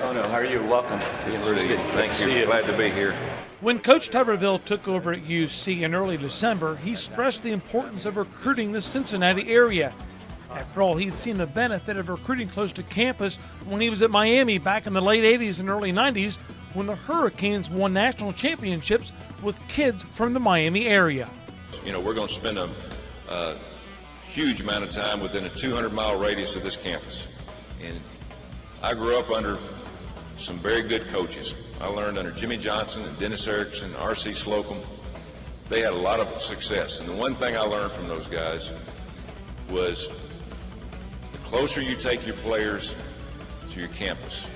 Oh no, how are you? Welcome to University. Thank you. Glad to be here. When Coach Tuberville took over at UC in early December, he stressed the importance of recruiting the Cincinnati area. After all, he'd seen the benefit of recruiting close to campus when he was at Miami back in the late 80s and early 90s when the Hurricanes won national championships with kids from the Miami area. You know, we're going to spend a huge amount of time within a 200-mile radius of this campus. And I grew up under some very good coaches. I learned under Jimmy Johnson and Dennis Erickson, R.C. Slocum. They had a lot of success. And the one thing I learned from those guys was the closer you take your players to your campus,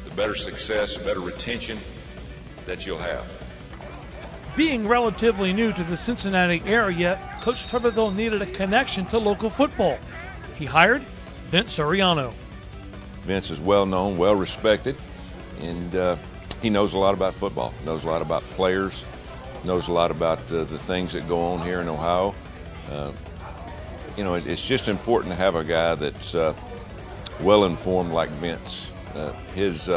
the better success, better retention that you'll have. Being relatively new to the Cincinnati area, Coach Tuberville needed a connection to local football. He hired Vince Suriano. Vince is well known, well respected, and he knows a lot about football, knows a lot about players, knows a lot about the things that go on here in Ohio. You know, it's just important to have a guy that's well informed like Vince. His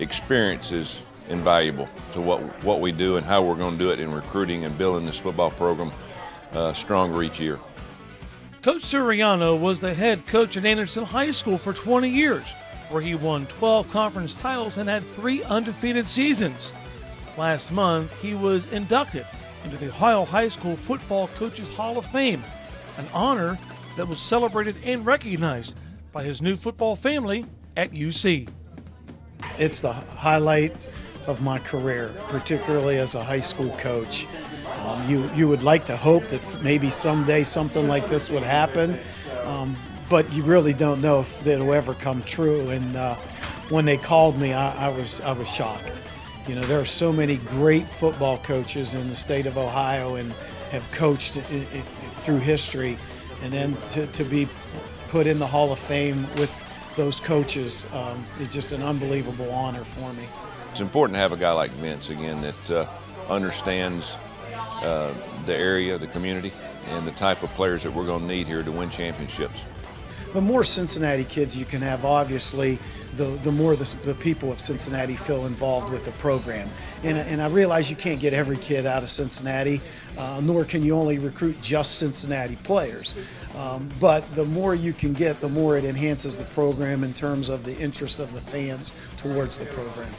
experience is invaluable to what we do and how we're going to do it in recruiting and building this football program stronger each year. Coach Suriano was the head coach at Anderson High School for 20 years, where he won 12 conference titles and had 3 undefeated seasons. Last month, he was inducted into the Ohio High School Football Coaches Hall of Fame, an honor that was celebrated and recognized by his new football family at UC. It's the highlight of my career, particularly as a high school coach. You would like to hope that maybe someday something like this would happen, but you really don't know if it'll ever come true. And when they called me, I was shocked. You know, there are so many great football coaches in the state of Ohio and have coached through history, and then to be put in the Hall of Fame with those coaches is just an unbelievable honor for me. It's important to have a guy like Vince, again, that understands the area, the community, and the type of players that we're going to need here to win championships. The more Cincinnati kids you can have, obviously, the more the people of Cincinnati feel involved with the program. And I realize you can't get every kid out of Cincinnati, nor can you only recruit just Cincinnati players. But the more you can get, the more it enhances the program in terms of the interest of the fans towards the program.